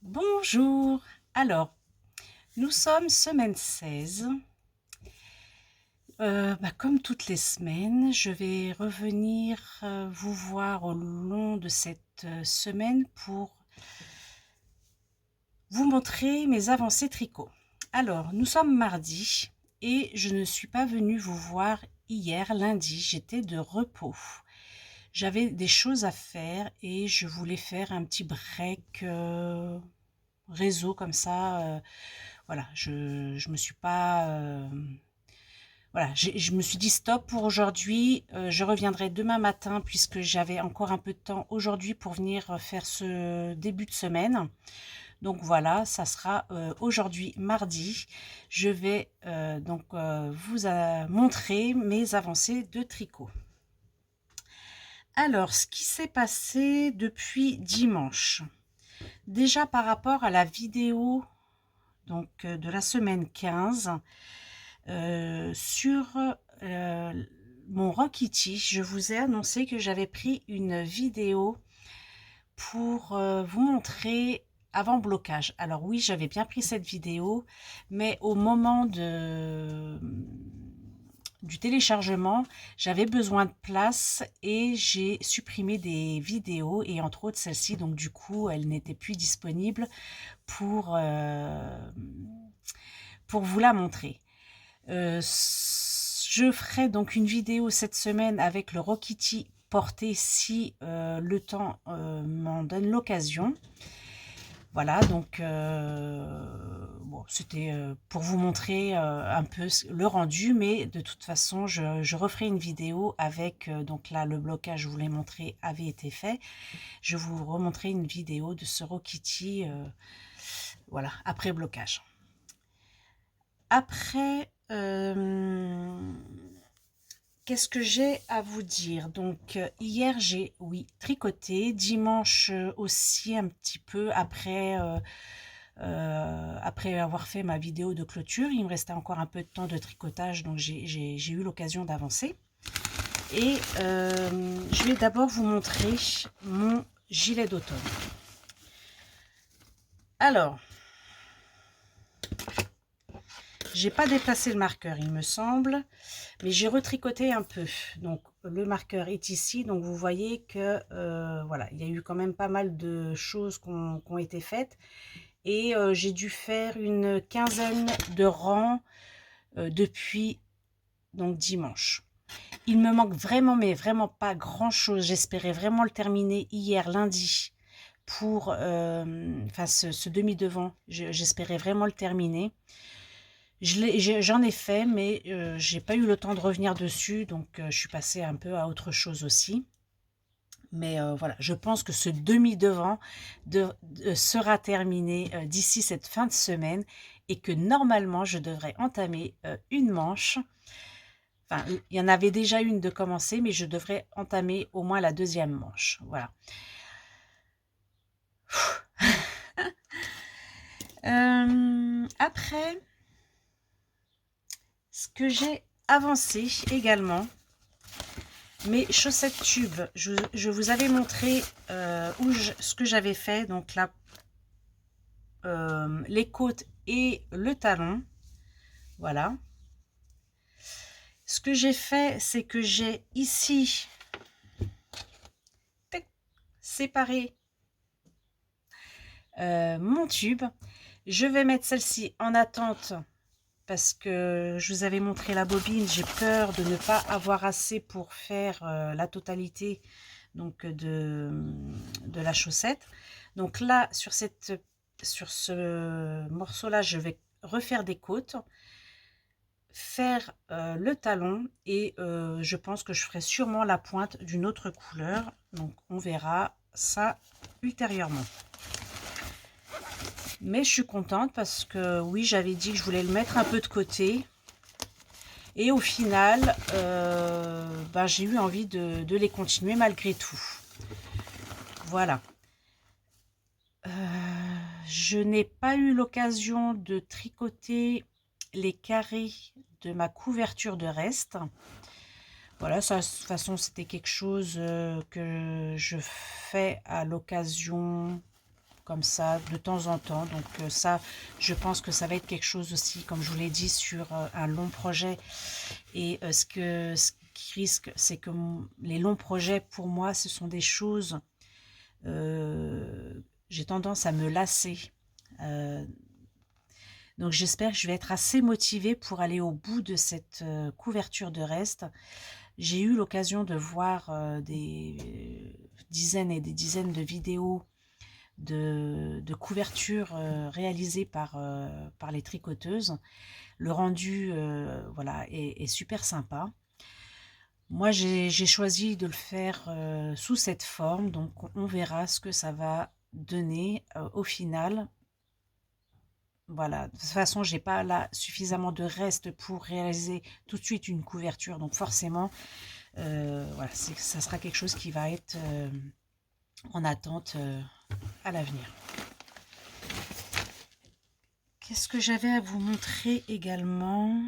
Bonjour. Alors, nous sommes semaine 16. Comme toutes les semaines, je vais revenir vous voir au long de cette semaine pour vous montrer mes avancées tricot. Alors, nous sommes mardi et je ne suis pas venue vous voir hier, lundi. J'étais de repos. J'avais des choses à faire et je voulais faire un petit break réseau comme ça. Voilà, je me suis pas voilà, je me suis dit stop pour aujourd'hui. Je reviendrai demain matin puisque j'avais encore un peu de temps aujourd'hui pour venir faire ce début de semaine. Donc voilà, ça sera aujourd'hui mardi. Je vais vous montrer mes avancées de tricot. Alors, ce qui s'est passé depuis dimanche. Déjà par rapport à la vidéo de la semaine 15, sur mon Rokiti, je vous ai annoncé que j'avais pris une vidéo pour vous montrer avant blocage. Alors oui, j'avais bien pris cette vidéo, mais au moment du téléchargement, j'avais besoin de place et j'ai supprimé des vidéos et entre autres celle-ci, donc du coup, elle n'était plus disponible pour vous la montrer. Je ferai donc une vidéo cette semaine avec le Rokiti porté si le temps m'en donne l'occasion. Voilà, donc bon, c'était pour vous montrer un peu le rendu, mais de toute façon, je referai une vidéo avec, donc là, le blocage, je vous l'ai montré, avait été fait. Je vous remontrerai une vidéo de ce Rokiti, voilà, après blocage. Après, qu'est-ce que j'ai à vous dire? Donc, hier, j'ai, oui, tricoté. Dimanche aussi, un petit peu après avoir fait ma vidéo de clôture. Il me restait encore un peu de temps de tricotage, donc j'ai eu l'occasion d'avancer. Et je vais d'abord vous montrer mon gilet d'automne. Alors, j'ai pas déplacé le marqueur, il me semble, mais j'ai retricoté un peu. Donc le marqueur est ici, donc vous voyez que voilà, il y a eu quand même pas mal de choses qui ont été faites. Et j'ai dû faire une quinzaine de rangs depuis donc dimanche. Il me manque vraiment, mais vraiment pas grand chose. J'espérais vraiment le terminer hier lundi pour ce demi-devant. J'espérais vraiment le terminer. J'en ai fait, mais j'ai pas eu le temps de revenir dessus, donc je suis passée un peu à autre chose aussi. Mais voilà, je pense que ce demi-devant sera terminé d'ici cette fin de semaine et que normalement, je devrais entamer une manche. Enfin, il y en avait déjà une de commencer, mais je devrais entamer au moins la deuxième manche. Voilà. Après, ce que j'ai avancé également, mes chaussettes tubes, je vous avais montré ce que j'avais fait, donc là, les côtes et le talon. Voilà. Ce que j'ai fait, c'est que j'ai ici séparé mon tube. Je vais mettre celle-ci en attente parce que je vous avais montré la bobine. J'ai peur de ne pas avoir assez pour faire la totalité donc de la chaussette. Donc là, sur ce morceau-là, je vais refaire des côtes, faire le talon et je pense que je ferai sûrement la pointe d'une autre couleur. Donc on verra ça ultérieurement. Mais je suis contente parce que oui, j'avais dit que je voulais le mettre un peu de côté. Et au final, j'ai eu envie de les continuer malgré tout. Voilà. Je n'ai pas eu l'occasion de tricoter les carrés de ma couverture de reste. Voilà, ça, de toute façon, c'était quelque chose que je fais à l'occasion comme ça de temps en temps. Donc ça, je pense que ça va être quelque chose aussi, comme je vous l'ai dit, sur un long projet. Et ce qui risque, c'est que les longs projets, pour moi, ce sont des choses, j'ai tendance à me lasser. Donc j'espère que je vais être assez motivée pour aller au bout de cette couverture de reste. J'ai eu l'occasion de voir des dizaines et des dizaines de vidéos de couvertures réalisées par les tricoteuses. Le rendu voilà, est super sympa. Moi, j'ai choisi de le faire sous cette forme, donc on verra ce que ça va donner au final. Voilà, de toute façon, j'ai pas là suffisamment de reste pour réaliser tout de suite une couverture, donc forcément, voilà, ça sera quelque chose qui va être en attente à l'avenir. Qu'est-ce que j'avais à vous montrer également?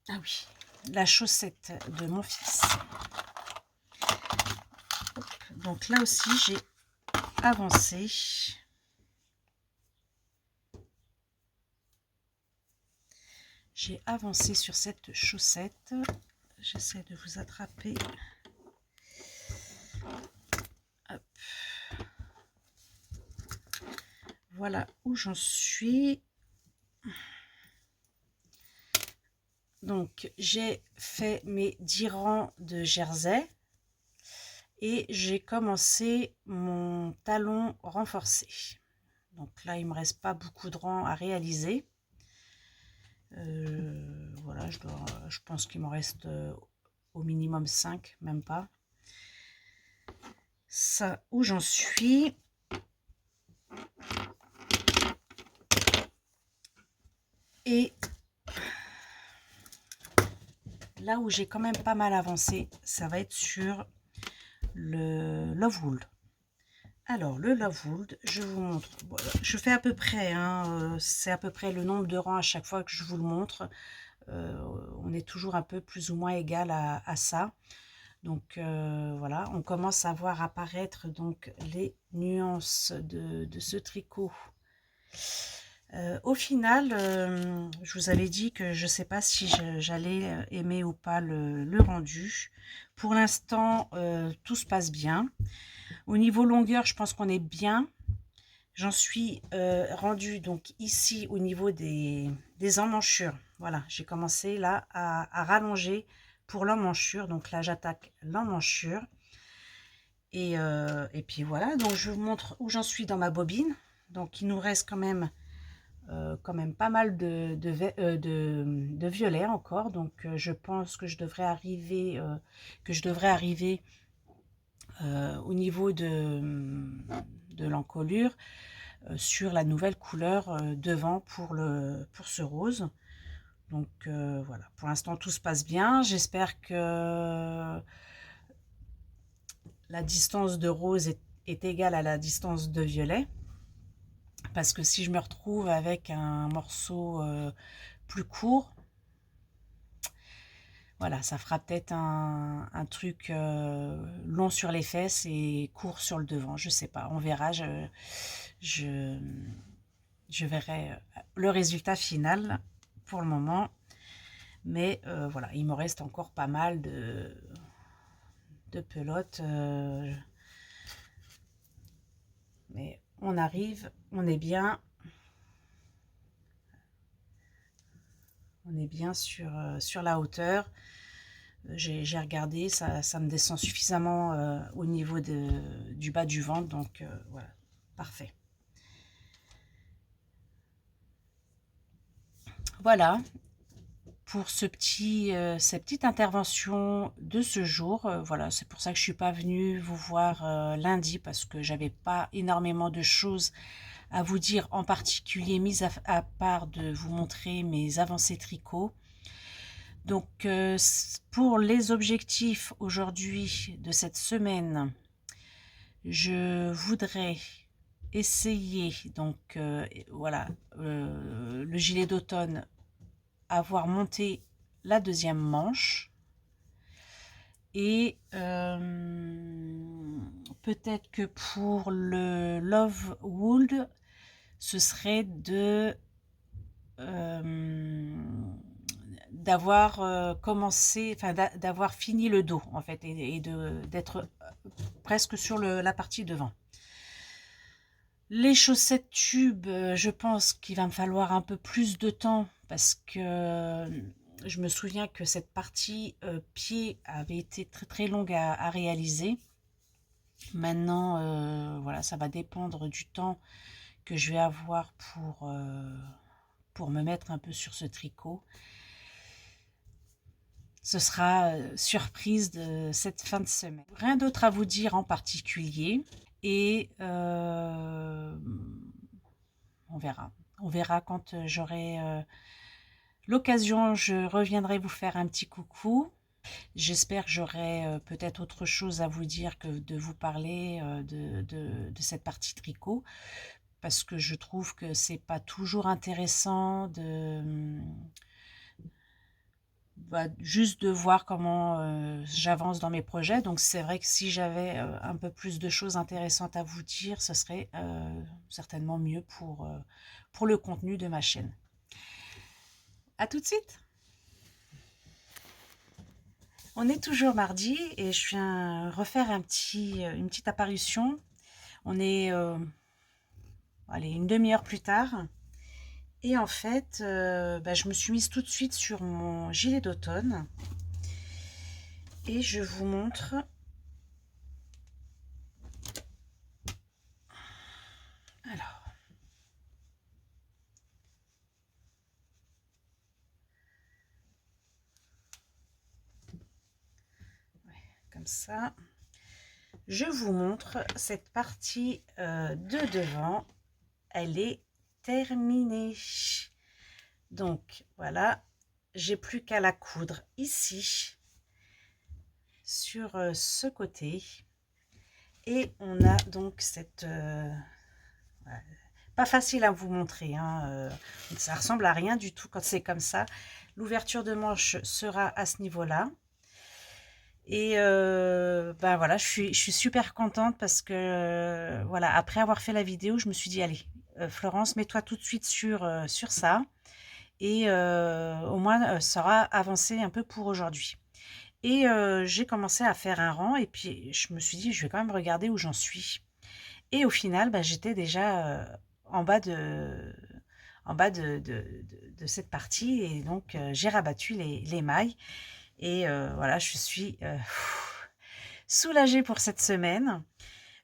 Ah oui, la chaussette de mon fils. Donc là aussi, j'ai avancé. J'ai avancé sur cette chaussette. J'essaie de vous attraper. Hop. Voilà où j'en suis. Donc, j'ai fait mes 10 rangs de jersey et j'ai commencé mon talon renforcé. Donc là, il me reste pas beaucoup de rangs à réaliser. Voilà, je pense qu'il m'en reste au minimum 5, même pas. Ça, où j'en suis. Et là où j'ai quand même pas mal avancé, ça va être sur le Love Wool. Alors, le Love Wool, je vous montre. Voilà, je fais à peu près, hein, c'est à peu près le nombre de rangs à chaque fois que je vous le montre. On est toujours un peu plus ou moins égal à ça. Donc voilà, on commence à voir apparaître donc les nuances de ce tricot. Au final, je vous avais dit que je ne sais pas si j'allais aimer ou pas le rendu. Pour l'instant, tout se passe bien. Au niveau longueur, je pense qu'on est bien. J'en suis rendue donc ici au niveau des emmanchures. Voilà, j'ai commencé là à rallonger pour l'emmanchure. Donc là, j'attaque l'emmanchure. Et puis voilà, donc je vous montre où j'en suis dans ma bobine. Donc il nous reste quand même pas mal de violet encore. Donc je pense que je devrais arriver, au niveau de l'encolure sur la nouvelle couleur devant pour ce rose. Donc voilà, pour l'instant tout se passe bien. J'espère que la distance de rose est égale à la distance de violet. Parce que si je me retrouve avec un morceau plus court, voilà, ça fera peut-être un truc long sur les fesses et court sur le devant. Je sais pas, on verra. Je verrai le résultat final pour le moment. Mais voilà, il me reste encore pas mal de pelotes. Mais on arrive, on est bien. On est bien sur la hauteur. J'ai regardé, ça me descend suffisamment au niveau du bas du ventre. Donc voilà, parfait. Voilà pour cette petite intervention de ce jour. Voilà, c'est pour ça que je ne suis pas venue vous voir lundi, parce que j'avais pas énormément de choses à vous dire, en particulier mis à part de vous montrer mes avancées tricot. Donc pour les objectifs aujourd'hui de cette semaine, je voudrais essayer, donc voilà, le gilet d'automne, avoir monté la deuxième manche Et peut-être que pour le Love Wool, ce serait d'avoir commencé, enfin d'avoir fini le dos en fait, et d'être presque sur la partie devant. Les chaussettes tubes, je pense qu'il va me falloir un peu plus de temps parce que je me souviens que cette partie pied avait été très très longue à réaliser. Maintenant, voilà, ça va dépendre du temps que je vais avoir pour me mettre un peu sur ce tricot. Ce sera surprise de cette fin de semaine. Rien d'autre à vous dire en particulier. Et on verra. On verra quand j'aurai l'occasion. Je reviendrai vous faire un petit coucou. J'espère que j'aurai peut-être autre chose à vous dire que de vous parler de cette partie tricot. Parce que je trouve que c'est pas toujours intéressant juste de voir comment j'avance dans mes projets. Donc c'est vrai que si j'avais un peu plus de choses intéressantes à vous dire, ce serait certainement mieux pour le contenu de ma chaîne. À tout de suite. On est toujours mardi et je viens refaire une petite apparition. On est allez, une demi-heure plus tard. Et en fait, je me suis mise tout de suite sur mon gilet d'automne. Et je vous montre. Alors. Comme ça. Je vous montre cette partie de devant. Elle est terminée. Donc, voilà. J'ai plus qu'à la coudre ici. Sur ce côté. Et on a donc cette... pas facile à vous montrer, hein, ça ressemble à rien du tout quand c'est comme ça. L'ouverture de manche sera à ce niveau-là. Et voilà, je suis super contente parce que voilà, après avoir fait la vidéo, je me suis dit allez, Florence, mets-toi tout de suite sur ça et au moins ça aura avancé un peu pour aujourd'hui. Et j'ai commencé à faire un rang et puis je me suis dit je vais quand même regarder où j'en suis. Et au final, j'étais déjà en bas de cette partie et donc j'ai rabattu les mailles. Et voilà, je suis soulagée pour cette semaine.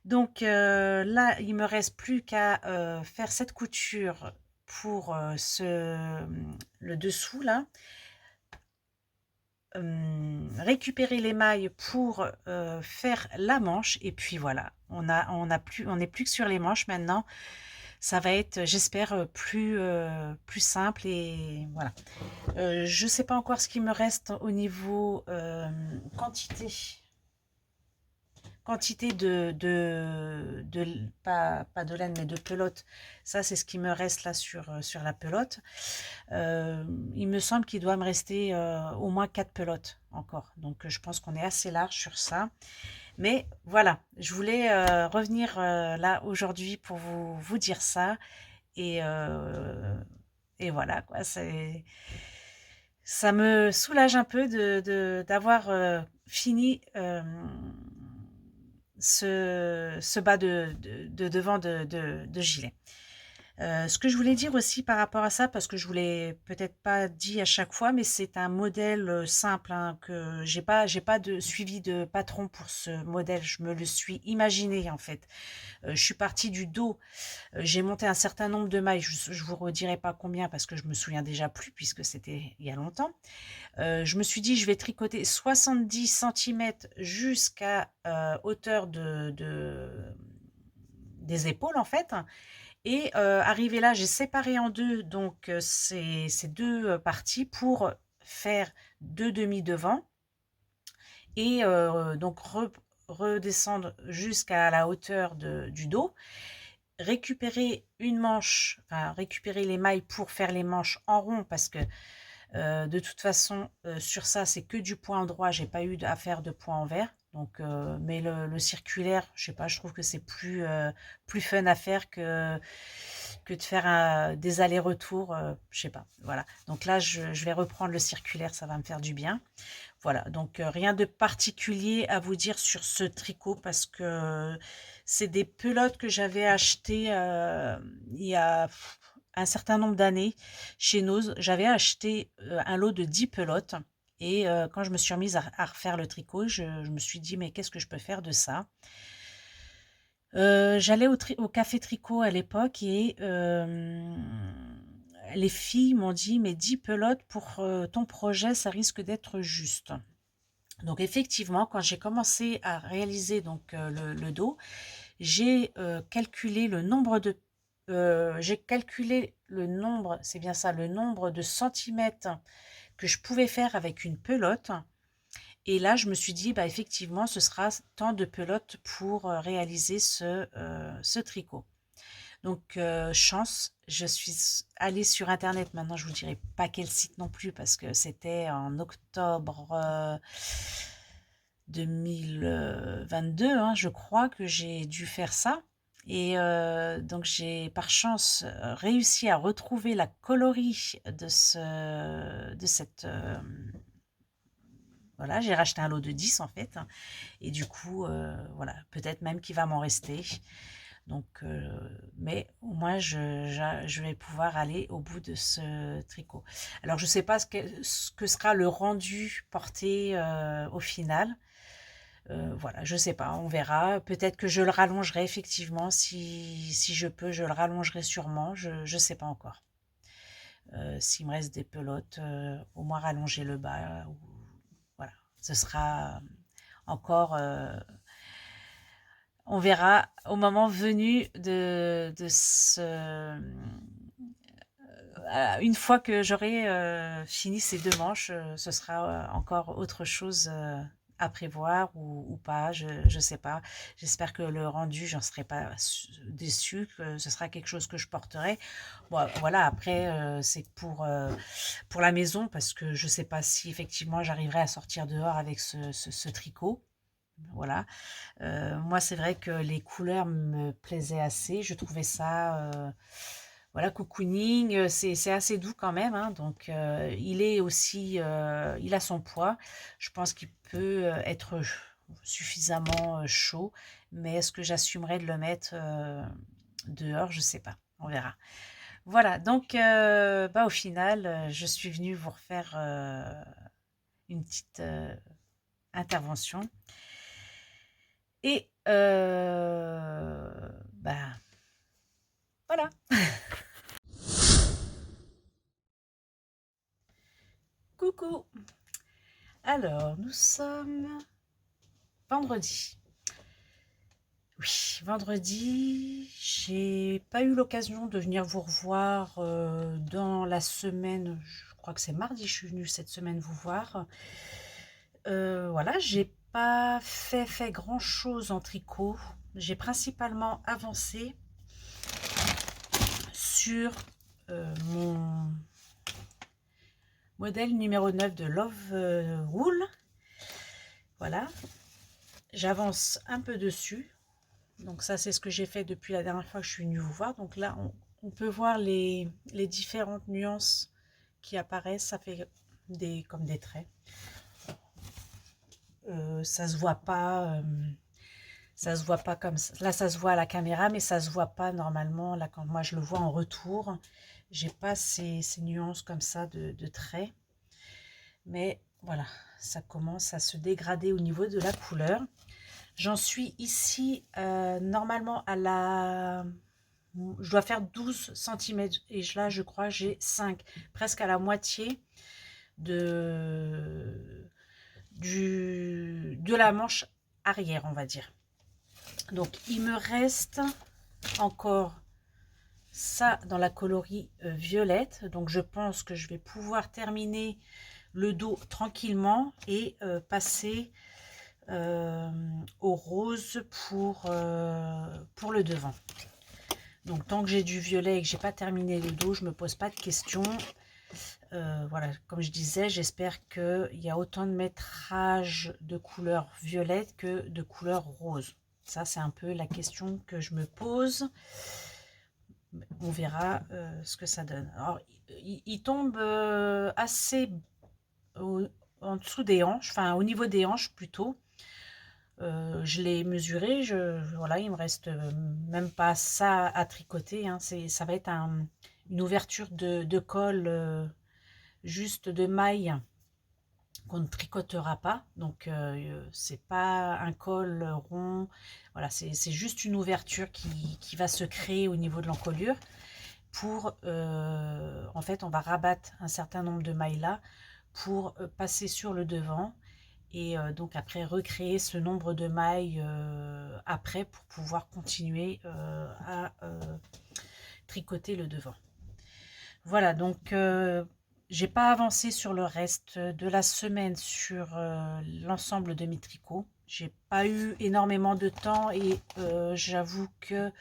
Donc là, il me reste plus qu'à faire cette couture pour le dessous là. Récupérer les mailles pour faire la manche et puis voilà, on n'est plus que sur les manches maintenant. Ça va être, j'espère, plus simple et voilà. Je sais pas encore ce qui me reste au niveau quantité pas de laine mais de pelote. Ça c'est ce qui me reste là sur la pelote. Il me semble qu'il doit me rester au moins 4 pelotes encore, donc je pense qu'on est assez large sur ça. Mais voilà, je voulais revenir là aujourd'hui pour vous dire ça. Et voilà, quoi, ça me soulage un peu d'avoir fini ce bas de devant de gilet. Ce que je voulais dire aussi par rapport à ça, parce que je vous l'ai peut-être pas dit à chaque fois, mais c'est un modèle simple, hein, que j'ai pas de suivi de patron pour ce modèle. Je me le suis imaginé en fait. Je suis partie du dos. J'ai monté un certain nombre de mailles. Je vous redirai pas combien parce que je me souviens déjà plus puisque c'était il y a longtemps. Je me suis dit je vais tricoter 70 cm jusqu'à hauteur des épaules en fait. Et arrivé là, j'ai séparé en deux donc ces deux parties pour faire deux demi devant et donc redescendre jusqu'à la hauteur du dos, récupérer une manche, enfin récupérer les mailles pour faire les manches en rond parce que De toute façon, sur ça, c'est que du point endroit, j'ai pas eu à faire de point envers. Donc, mais le circulaire, je sais pas, je trouve que c'est plus fun à faire que de faire des allers-retours, je sais pas, voilà. Donc là, je vais reprendre le circulaire, ça va me faire du bien. Voilà, donc rien de particulier à vous dire sur ce tricot parce que c'est des pelotes que j'avais achetées il y a un certain nombre d'années chez Nose. J'avais acheté un lot de 10 pelotes et quand je me suis remise à refaire le tricot, je me suis dit mais qu'est-ce que je peux faire de ça? J'allais au café tricot à l'époque et les filles m'ont dit mais 10 pelotes pour ton projet, ça risque d'être juste. Donc effectivement, quand j'ai commencé à réaliser donc le dos, j'ai calculé le nombre de c'est bien ça, le nombre de centimètres que je pouvais faire avec une pelote. Et là, je me suis dit, bah effectivement, ce sera tant de pelotes pour réaliser ce tricot. Donc, chance, je suis allée sur internet. Maintenant, je vous dirai pas quel site non plus parce que c'était en octobre 2022, hein, je crois que j'ai dû faire ça. Et donc, j'ai par chance réussi à retrouver la colorie de cette. Voilà, j'ai racheté un lot de 10 en fait. Et du coup, voilà, peut-être même qu'il va m'en rester. Donc, mais au moins, je vais pouvoir aller au bout de ce tricot. Alors, je ne sais pas ce que sera le rendu porté au final. Voilà, je ne sais pas, on verra. Peut-être que je le rallongerai effectivement. Si je peux, je le rallongerai sûrement. Je ne sais pas encore. S'il me reste des pelotes, au moins rallonger le bas. Voilà, ce sera encore... on verra au moment venu de une fois que j'aurai fini ces 2 manches, ce sera encore autre chose à prévoir ou pas, je ne sais pas. J'espère que le rendu, j'en serai pas déçue, que ce sera quelque chose que je porterai. Bon, voilà, après, c'est pour la maison parce que je ne sais pas si effectivement j'arriverai à sortir dehors avec ce tricot. Voilà. Moi, c'est vrai que les couleurs me plaisaient assez. Je trouvais ça, voilà, cocooning, c'est assez doux quand même, hein, donc il est aussi, il a son poids. Je pense qu'il peut être suffisamment chaud, mais est-ce que j'assumerai de le mettre dehors? Je sais pas, on verra. Voilà, donc bah, au final, je suis venue vous refaire une petite intervention. Et bah, voilà. Coucou. Alors, nous sommes vendredi. Oui, vendredi, j'ai pas eu l'occasion de venir vous revoir dans la semaine. Je crois que c'est mardi, je suis venue cette semaine vous voir. Voilà, j'ai pas fait grand-chose en tricot. J'ai principalement avancé sur mon modèle numéro 9 de Love Wool. Voilà, j'avance un peu dessus. Donc ça, c'est ce que j'ai fait depuis la dernière fois que je suis venue vous voir. Donc là, on peut voir les différentes nuances qui apparaissent. Ça fait comme des traits. Ça se voit pas. Ça se voit pas comme ça. Là, ça se voit à la caméra, mais ça se voit pas normalement. Là, quand moi je le vois en retour, j'ai pas ces nuances comme ça de traits. Mais voilà, ça commence à se dégrader au niveau de la couleur. J'en suis ici normalement à la... Je dois faire 12 cm et là je crois j'ai 5, presque à la moitié de la manche arrière, on va dire. Donc il me reste encore ça dans la coloris violette. Donc je pense que je vais pouvoir terminer le dos tranquillement et passer au rose pour le devant. Donc tant que j'ai du violet et que j'ai pas terminé le dos, je me pose pas de questions. Voilà, comme je disais, j'espère qu'il y a autant de métrage de couleur violette que de couleur rose. Ça, c'est un peu la question que je me pose. On verra ce que ça donne. Alors, il tombe assez au- en dessous des hanches, enfin au niveau des hanches plutôt. Je l'ai mesuré, voilà, il me reste même pas ça à tricoter, hein. Ça va être une ouverture de col juste de maille qu'on ne tricotera pas. Donc c'est pas un col rond, voilà, c'est juste une ouverture qui va se créer au niveau de l'encolure pour, en fait, on va rabattre un certain nombre de mailles là pour passer sur le devant et donc après recréer ce nombre de mailles après pour pouvoir continuer à tricoter le devant. Voilà, donc j'ai pas avancé sur le reste de la semaine sur l'ensemble de mes tricots. J'ai pas eu énormément de temps et j'avoue que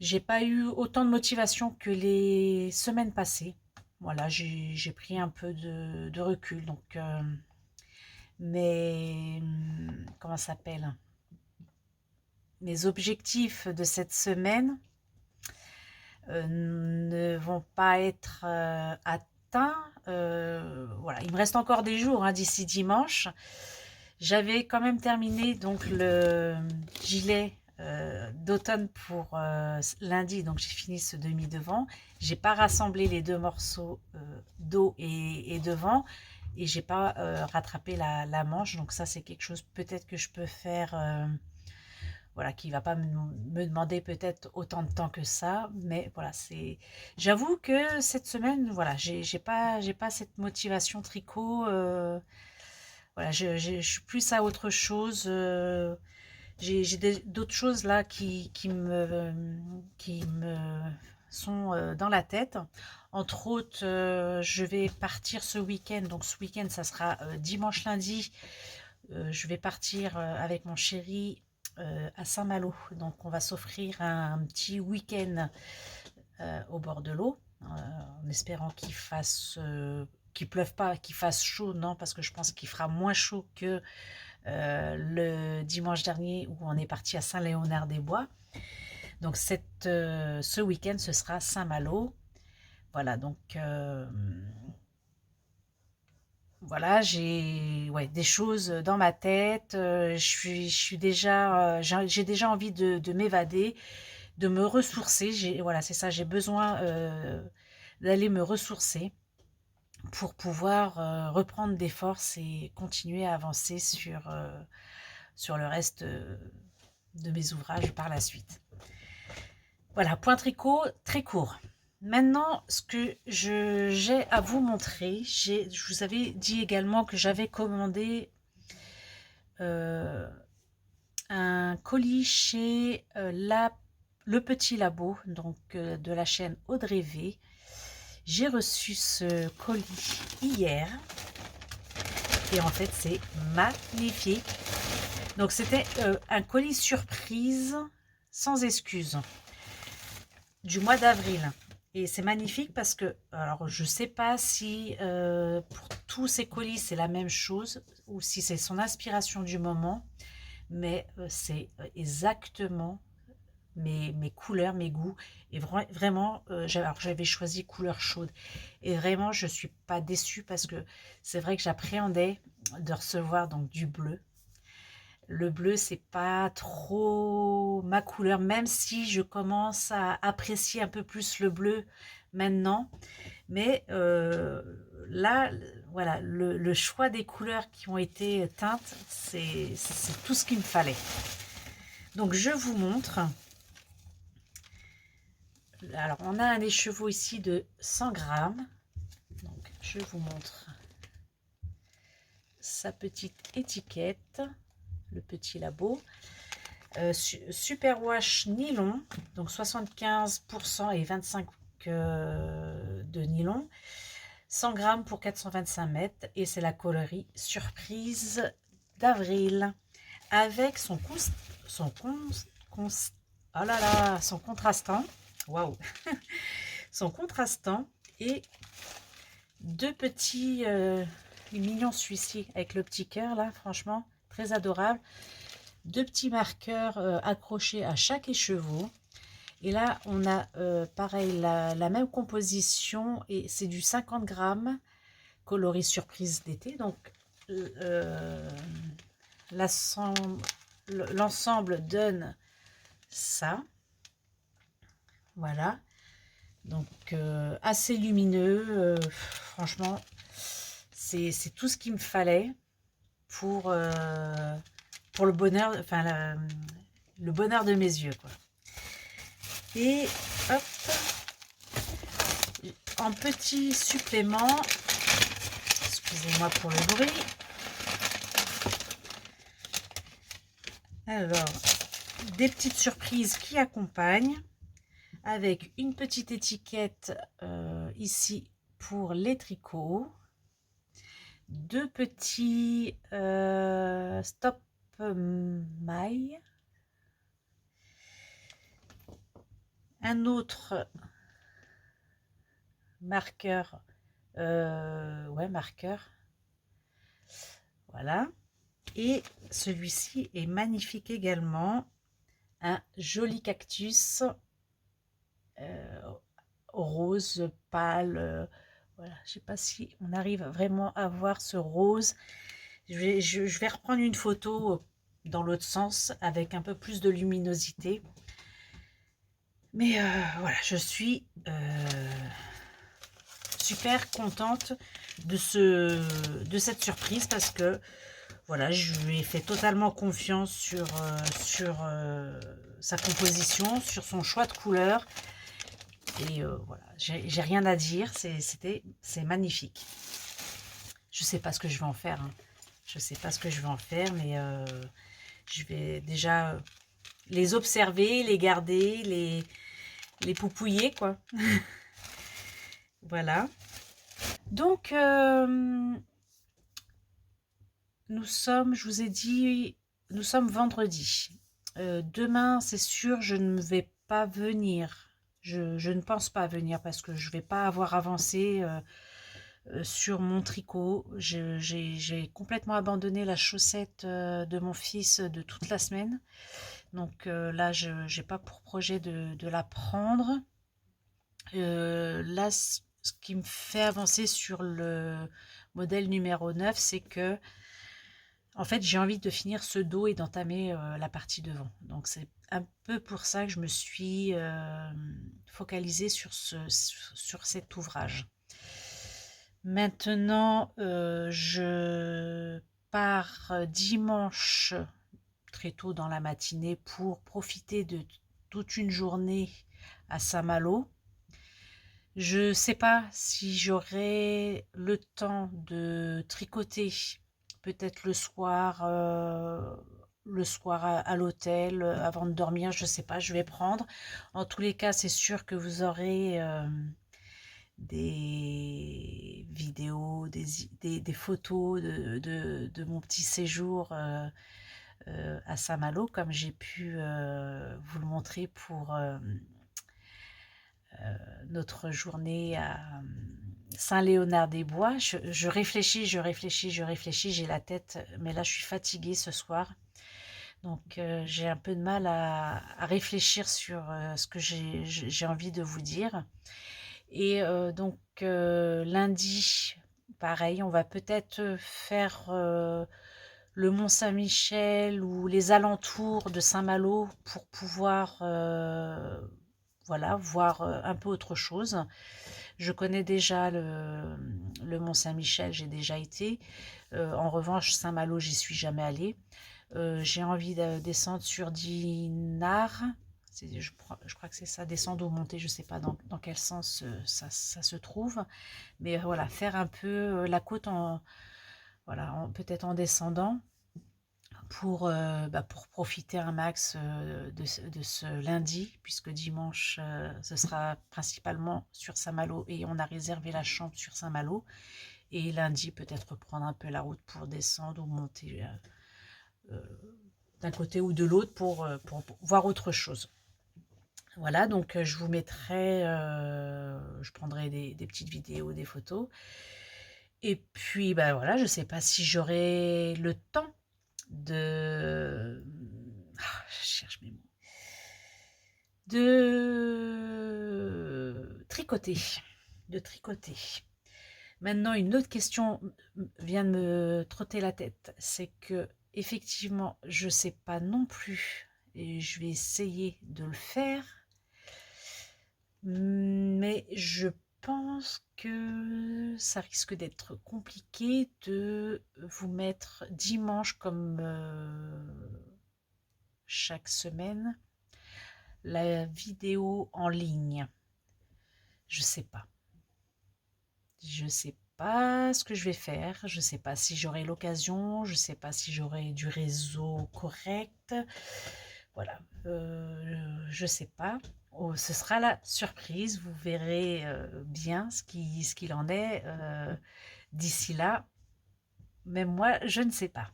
j'ai pas eu autant de motivation que les semaines passées. Voilà, j'ai pris un peu de recul. Donc, comment ça s'appelle? Mes objectifs de cette semaine ne vont pas être atteints. Voilà, il me reste encore des jours hein, d'ici dimanche. J'avais quand même terminé donc le gilet d'automne pour lundi, donc j'ai fini ce demi-devant. J'ai pas rassemblé les deux morceaux dos et devant et j'ai pas rattrapé la manche, donc ça c'est quelque chose peut-être que je peux faire. Voilà, qui va pas me demander peut-être autant de temps que ça, mais voilà, c'est. J'avoue que cette semaine, voilà, j'ai pas cette motivation tricot. Voilà, je suis plus à autre chose. J'ai d'autres choses là qui me sont dans la tête. Entre autres, je vais partir ce week-end. Donc ce week-end, ça sera dimanche, lundi. Je vais partir avec mon chéri à Saint-Malo. Donc on va s'offrir un petit week-end au bord de l'eau, en espérant qu'il pleuve pas, qu'il fasse chaud, non, parce que je pense qu'il fera moins chaud que le dimanche dernier où on est parti à Saint-Léonard-des-Bois. Donc ce week-end, ce sera Saint-Malo. Voilà, donc voilà, j'ai ouais, des choses dans ma tête. Je suis déjà, j'ai déjà envie de m'évader, de me ressourcer. Voilà, c'est ça, j'ai besoin d'aller me ressourcer pour pouvoir reprendre des forces et continuer à avancer sur le reste de mes ouvrages par la suite. Voilà, point tricot très court. Maintenant, ce que j'ai à vous montrer, je vous avais dit également que j'avais commandé un colis chez le Petit Labo, donc de la chaîne Audrey V. J'ai reçu ce colis hier et en fait c'est magnifique. Donc c'était un colis surprise sans excuse du mois d'avril. Et c'est magnifique parce que, alors je sais pas si pour tous ces colis c'est la même chose ou si c'est son inspiration du moment, mais c'est exactement mes couleurs, mes goûts. Et vraiment, j'avais choisi couleur chaude. Et vraiment, je suis pas déçue parce que c'est vrai que j'appréhendais de recevoir donc du bleu. Le bleu, c'est pas trop ma couleur, même si je commence à apprécier un peu plus le bleu maintenant. Mais là, voilà, le choix des couleurs qui ont été teintes, c'est tout ce qu'il me fallait. Donc, je vous montre. Alors, on a un écheveau ici de 100 grammes. Donc, je vous montre sa petite étiquette, le Petit Labo. Superwash nylon, donc 75% et 25 de nylon, 100 grammes pour 425 mètres, et c'est la coloris surprise d'avril avec oh là là, son contrastant, waouh, son contrastant et deux petits, il est mignon celui-ci, avec le petit cœur là, franchement, très adorable. Deux petits marqueurs accrochés à chaque écheveau. Et là, on a pareil, la même composition, et c'est du 50 grammes, coloris surprise d'été. Donc, l'ensemble donne ça. Voilà. Donc, assez lumineux. Franchement, c'est tout ce qu'il me fallait pour le bonheur, enfin, le bonheur de mes yeux, quoi. Et hop, en petit supplément, excusez-moi pour le bruit. Alors, des petites surprises qui accompagnent, avec une petite étiquette ici pour les tricots, deux petits stop mailles, un autre marqueur, ouais, marqueur, voilà. Et celui-ci est magnifique également, un joli cactus rose pâle. Voilà, je sais pas si on arrive vraiment à voir ce rose. Je vais reprendre une photo dans l'autre sens avec un peu plus de luminosité. Mais voilà, je suis super contente de cette surprise, parce que voilà, je lui ai fait totalement confiance sur sa composition, sur son choix de couleurs. Et voilà, j'ai rien à dire, c'est magnifique. Je sais pas ce que je vais en faire, hein. Je sais pas ce que je vais en faire, mais je vais déjà les observer, les garder, les poupouiller, quoi. Voilà. Donc, nous sommes, je vous ai dit, nous sommes vendredi. Demain, c'est sûr, je ne vais pas venir. Je ne pense pas venir, parce que je ne vais pas avoir avancé sur mon tricot. J'ai complètement abandonné la chaussette de mon fils de toute la semaine. Donc là, je n'ai pas pour projet de la prendre. Là, ce qui me fait avancer sur le modèle numéro 9, c'est que en fait, j'ai envie de finir ce dos et d'entamer la partie devant. Donc c'est un peu pour ça que je me suis focalisée sur cet ouvrage. Maintenant, je pars dimanche très tôt dans la matinée pour profiter de toute une journée à Saint-Malo. Je ne sais pas si j'aurai le temps de tricoter, peut-être le soir à l'hôtel, avant de dormir, je ne sais pas, je vais prendre. En tous les cas, c'est sûr que vous aurez des vidéos, des photos de mon petit séjour à Saint-Malo, comme j'ai pu vous le montrer pour notre journée à Saint-Léonard-des-Bois. Je réfléchis, j'ai la tête, mais là je suis fatiguée ce soir. Donc j'ai un peu de mal à réfléchir sur ce que j'ai envie de vous dire. Et donc lundi, pareil, on va peut-être faire le Mont-Saint-Michel ou les alentours de Saint-Malo pour pouvoir voilà, voir un peu autre chose. Je connais déjà le Mont-Saint-Michel, j'ai déjà été. En revanche, Saint-Malo, j'y suis jamais allée. J'ai envie de descendre sur Dinard. Je crois que c'est ça, descendre ou monter, je ne sais pas dans quel sens ça se trouve. Mais voilà, faire un peu la côte voilà, peut-être en descendant, pour profiter un max de ce lundi, puisque dimanche, ce sera principalement sur Saint-Malo et on a réservé la chambre sur Saint-Malo. Et lundi, peut-être prendre un peu la route pour descendre ou monter d'un côté ou de l'autre pour voir autre chose. Voilà, donc je vous mettrai, je prendrai des petites vidéos, des photos. Et puis, bah voilà, je sais pas si j'aurai le temps de... je cherche mes mots. De tricoter. De tricoter. Maintenant, une autre question vient de me trotter la tête. C'est que, effectivement, je sais pas non plus. Et je vais essayer de le faire. Mais je pense que ça risque d'être compliqué de vous mettre dimanche comme chaque semaine la vidéo en ligne. Je sais pas. Je sais pas ce que je vais faire. Je sais pas si j'aurai l'occasion. Je sais pas si j'aurai du réseau correct. Voilà. Je sais pas. Oh, ce sera la surprise. Vous verrez bien ce qu'il en est d'ici là. Même moi, je ne sais pas.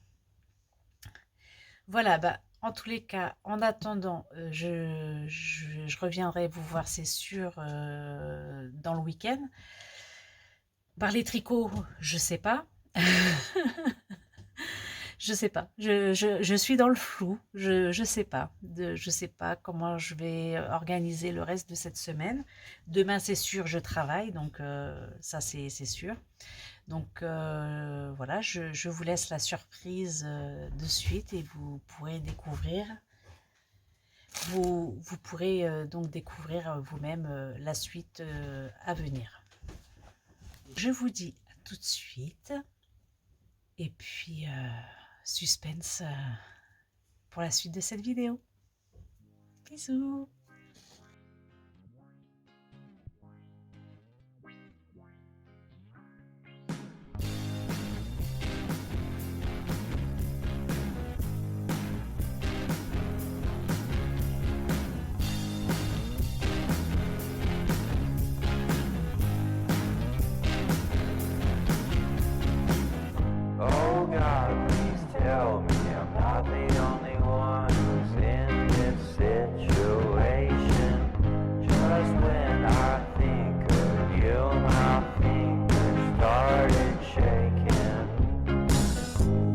Voilà, bah, en tous les cas, en attendant, je reviendrai vous voir, c'est sûr, dans le week-end. Parler tricot, je sais pas. Je sais pas. Je suis dans le flou. Je sais pas. Je sais pas comment je vais organiser le reste de cette semaine. Demain, c'est sûr, je travaille, donc ça, c'est sûr. Donc voilà, je vous laisse la surprise de suite et vous pourrez découvrir. Vous pourrez donc découvrir vous-même la suite à venir. Je vous dis à tout de suite. Et puis, suspense pour la suite de cette vidéo. Bisous! Oh God, please tell me I'm not the only one who's in this situation. Just when I think of you, my fingers started shaking.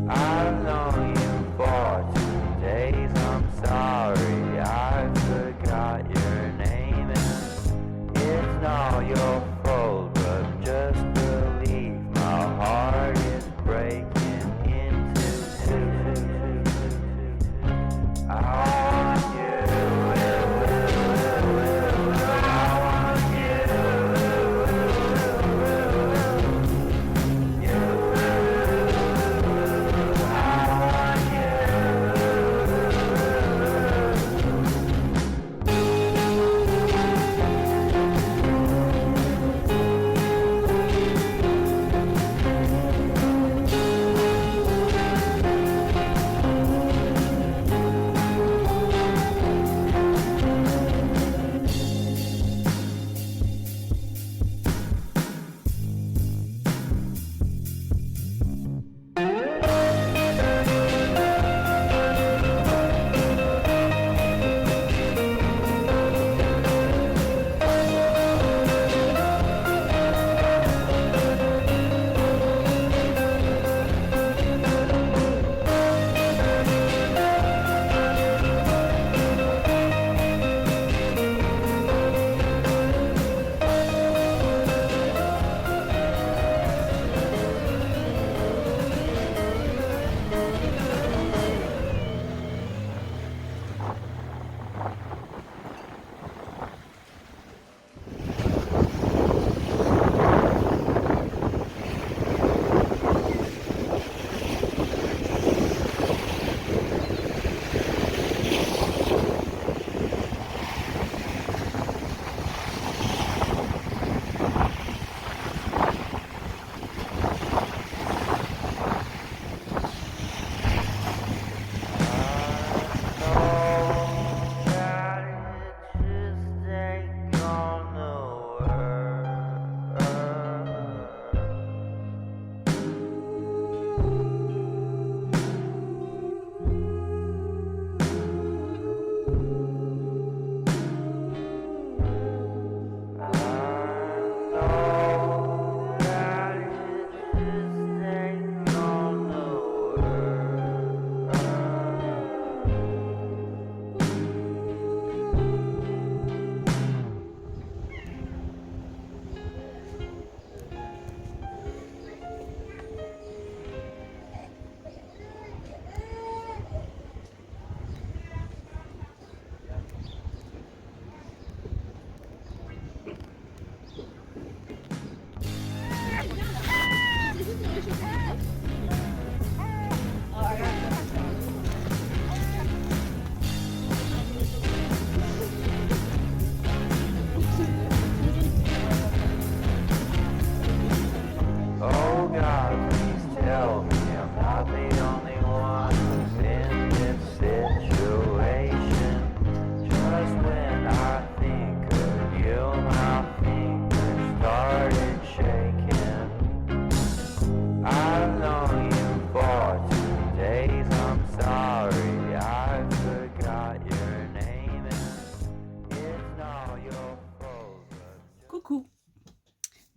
I've known you for 2 days, I'm sorry I forgot your name, and it's not your fault, but just believe my heart is breaking into two. I want you, I want you, I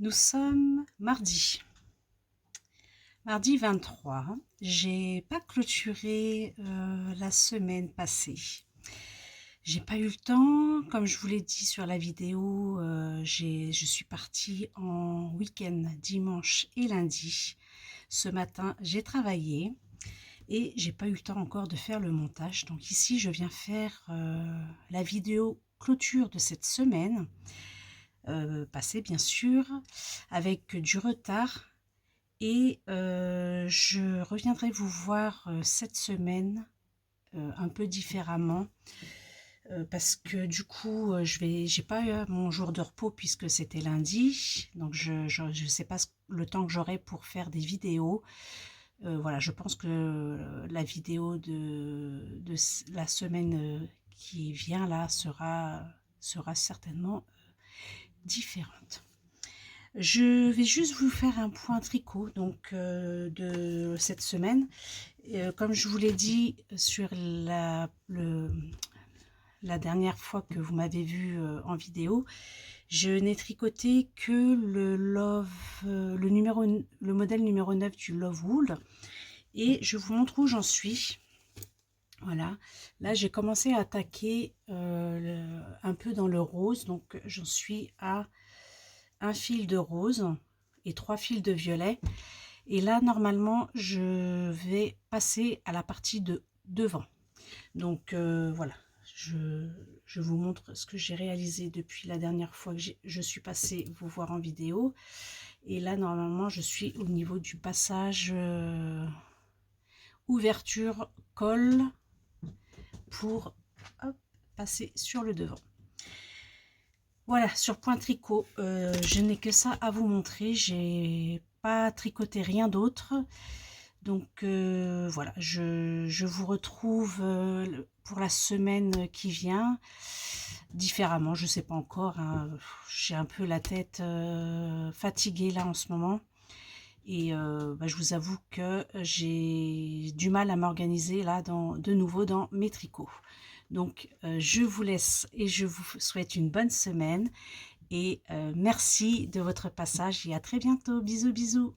Nous sommes mardi. Mardi 23. J'ai pas clôturé la semaine passée. J'ai pas eu le temps, comme je vous l'ai dit sur la vidéo, je suis partie en week-end dimanche et lundi. Ce matin, j'ai travaillé et j'ai pas eu le temps encore de faire le montage. Donc ici, je viens faire la vidéo clôture de cette semaine, passée bien sûr, avec du retard. Et je reviendrai vous voir cette semaine un peu différemment. Parce que du coup, j'ai pas eu mon jour de repos puisque c'était lundi, donc je sais pas le temps que j'aurai pour faire des vidéos. Voilà, je pense que la vidéo de la semaine qui vient là sera certainement différente. Je vais juste vous faire un point tricot donc de cette semaine. Comme je vous l'ai dit sur la dernière fois que vous m'avez vu en vidéo, je n'ai tricoté que le modèle numéro 9 du Love Wool et je vous montre où j'en suis. Voilà, là j'ai commencé à attaquer un peu dans le rose, donc j'en suis à un fil de rose et 3 fils de violet. Et là normalement je vais passer à la partie de devant. Donc voilà. Je vous montre ce que j'ai réalisé depuis la dernière fois que je suis passée vous voir en vidéo. Et là, normalement, je suis au niveau du passage ouverture, colle pour hop, passer sur le devant. Voilà, sur point tricot, je n'ai que ça à vous montrer. J'ai pas tricoté rien d'autre. Donc voilà, je vous retrouve pour la semaine qui vient, différemment, je ne sais pas encore, hein. J'ai un peu la tête fatiguée là en ce moment. Et je vous avoue que j'ai du mal à m'organiser là de nouveau dans mes tricots. Donc je vous laisse et je vous souhaite une bonne semaine. Et merci de votre passage et à très bientôt. Bisous, bisous.